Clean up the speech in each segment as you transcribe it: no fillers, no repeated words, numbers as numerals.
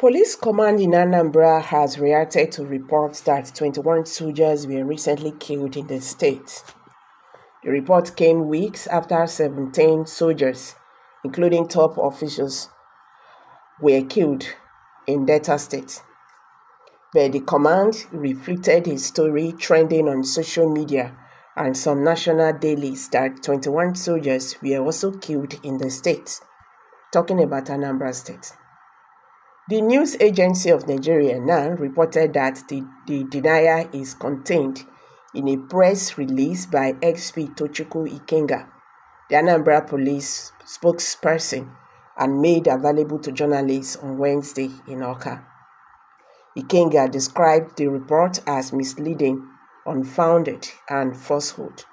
Police command in Anambra has reacted to reports that 21 soldiers were recently killed in the state. The report came weeks after 17 soldiers, including top officials, were killed in Delta State. But the command refuted a story trending on social media and some national dailies that 21 soldiers were also killed in the state, talking about Anambra State. The news agency of Nigeria now reported that the denial is contained in a press release by XP Tochukwu Ikenga, the Anambra police spokesperson, and made available to journalists on Wednesday in Awka. Ikenga described the report as misleading, unfounded, and falsehood.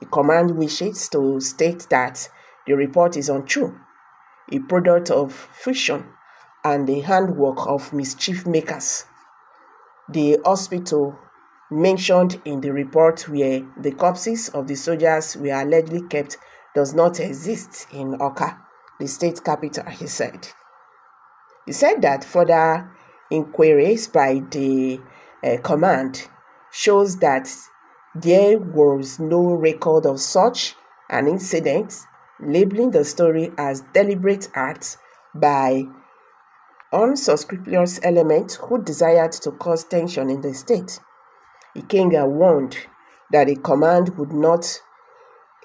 The command wishes to state that the report is untrue, a product of fiction and the handwork of mischief makers. The hospital mentioned in the report where the corpses of the soldiers were allegedly kept does not exist in Awka, the state capital, he said. He said that further inquiries by the command shows that there was no record of such an incident, labeling the story as deliberate acts by unscrupulous elements who desired to cause tension in the state. Ikenga warned that the command would not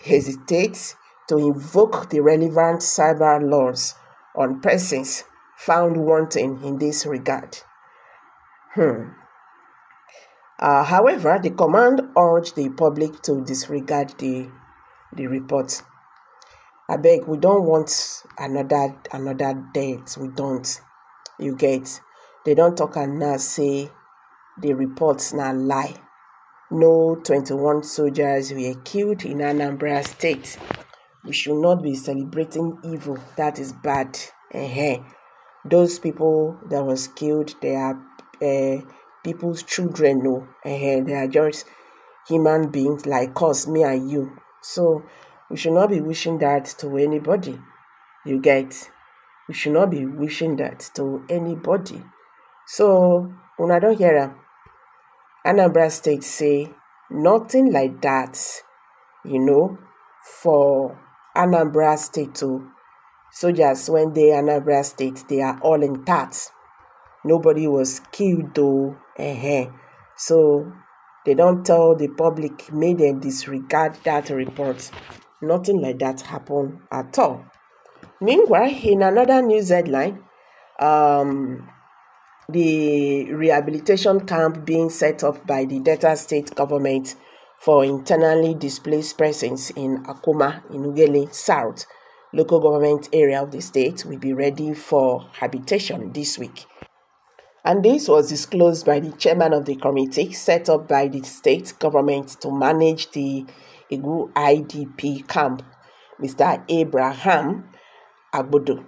hesitate to invoke the relevant cyber laws on persons found wanting in this regard. However, the command urged the public to disregard the report. I beg, we don't want another death. We don't. You get, they don't talk and now say the reports now lie. No 21 soldiers were killed in Anambra State. We should not be celebrating evil. That is bad. Those people that was killed, they are people's children. No, they are just human beings like us, me and you. So we should not be wishing that to anybody. You get. We should not be wishing that to anybody. So, when I don't hear Anambra State say nothing like that, for Anambra State to soldiers when they Anambra State, they are all intact. Nobody was killed though. So, they don't tell the public, made them disregard that report. Nothing like that happened at all. Meanwhile, in another news headline, the rehabilitation camp being set up by the Delta State government for internally displaced persons in Akuma, in Ughelli South, local government area of the state, will be ready for habitation this week. And this was disclosed by the chairman of the committee set up by the state government to manage the Igu IDP camp, Mr. Abraham Agbodo.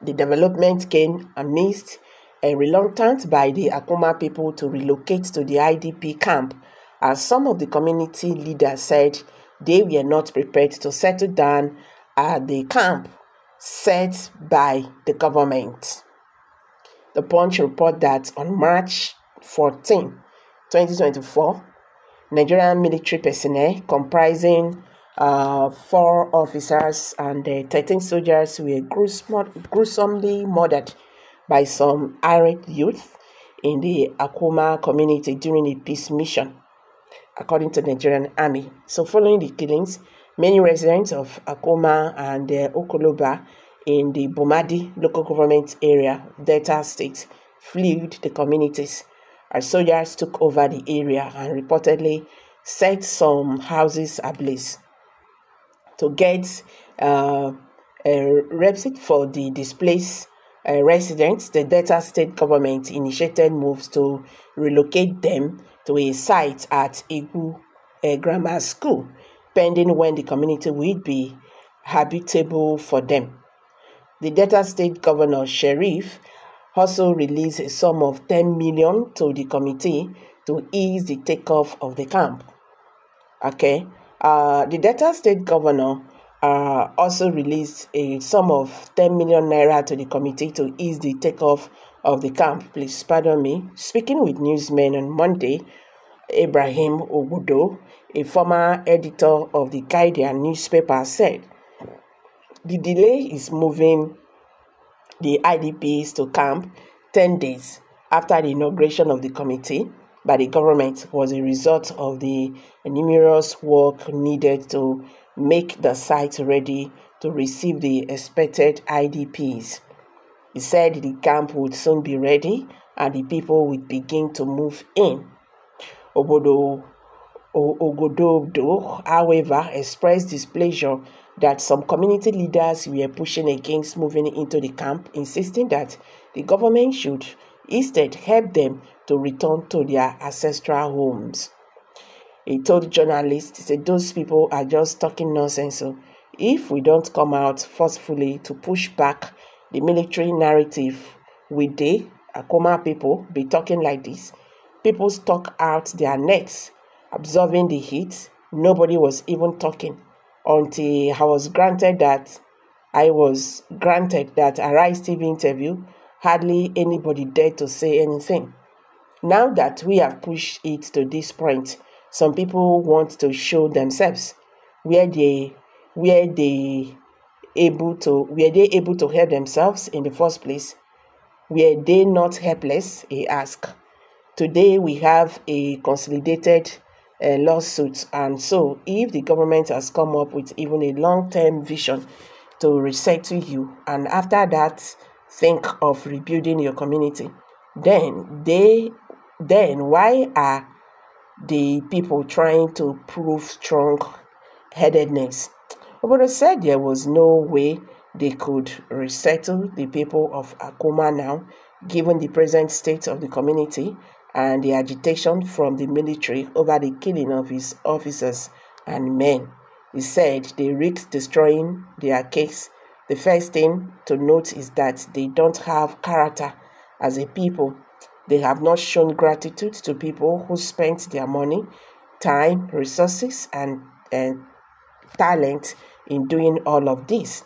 The development came amidst a reluctance by the Akuma people to relocate to the IDP camp, as some of the community leaders said they were not prepared to settle down at the camp set by the government. The Punch report that on March 14, 2024, Nigerian military personnel comprising 4 officers and 13 soldiers were gruesomely murdered by some irate youth in the Akuma community during a peace mission, according to the Nigerian Army. So following the killings, many residents of Akuma and Okoloba in the Bomadi local government area of Delta State fled the communities as soldiers took over the area and reportedly set some houses ablaze. To get respite for the displaced residents, the Delta State government initiated moves to relocate them to a site at Igu Grammar School, pending when the community will be habitable for them. The Delta State Governor Sheriff also released a sum of 10 million to the committee to ease the takeoff of the camp. The Delta State Governor also released a sum of 10 million naira to the committee to ease the takeoff of the camp. Please pardon me. Speaking with newsmen on Monday, Ibrahim Ogudo, a former editor of the Guardian newspaper, said the delay is moving the IDPs to camp 10 days after the inauguration of the committee by the government was a result of the numerous work needed to make the site ready to receive the expected IDPs. He said the camp would soon be ready and the people would begin to move in. Ogodo, however, expressed displeasure that some community leaders were pushing against moving into the camp, insisting that the government should instead help them to return to their ancestral homes. He told journalists, he said, those people are just talking nonsense. So if we don't come out forcefully to push back the military narrative, will they, Akoma people, be talking like this? People stuck out their necks, absorbing the heat. Nobody was even talking until I was granted that Arise TV interview. Hardly anybody dared to say anything. Now that we have pushed it to this point, some people want to show themselves. Were they able to help themselves in the first place? Were they not helpless? He asked. Today we have a consolidated lawsuit, and so if the government has come up with even a long-term vision to resettle you, and after that think of rebuilding your community, then why are the people trying to prove strong-headedness? Obodo said there was no way they could resettle the people of Akoma now, given the present state of the community and the agitation from the military over the killing of his officers and men. He said they risked destroying their case. The first thing to note is that they don't have character as a people. They have not shown gratitude to people who spent their money, time, resources, and talent in doing all of this.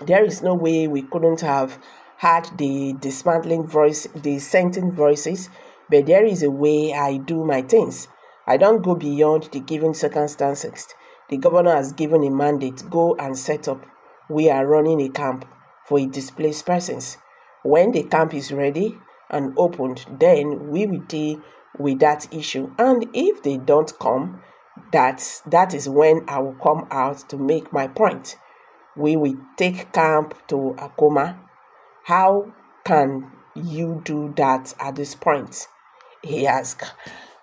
There is no way we couldn't have had the dissenting voices, but there is a way I do my things. I don't go beyond the given circumstances. The governor has given a mandate, go and set up. We are running a camp for displaced persons. When the camp is ready and opened, then we will deal with that issue. And if they don't come, that is when I will come out to make my point. We will take camp to Akoma. How can you do that at this point? He asked.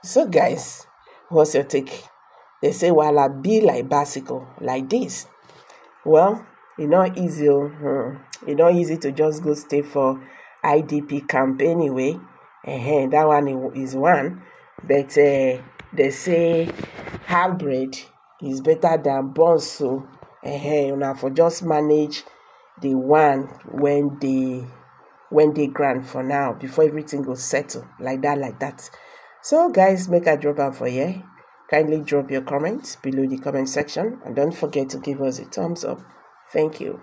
So guys, what's your take? They say, well, I be like bicycle, like this. Well, it's not easy. It's not easy to just go stay for IDP camp anyway. That one is one. But they say half bread is better than bun. So for just manage the one when they grant for now before everything goes settle like that. So guys, make a drop out for you. Kindly drop your comments below the comment section and don't forget to give us a thumbs up. Thank you.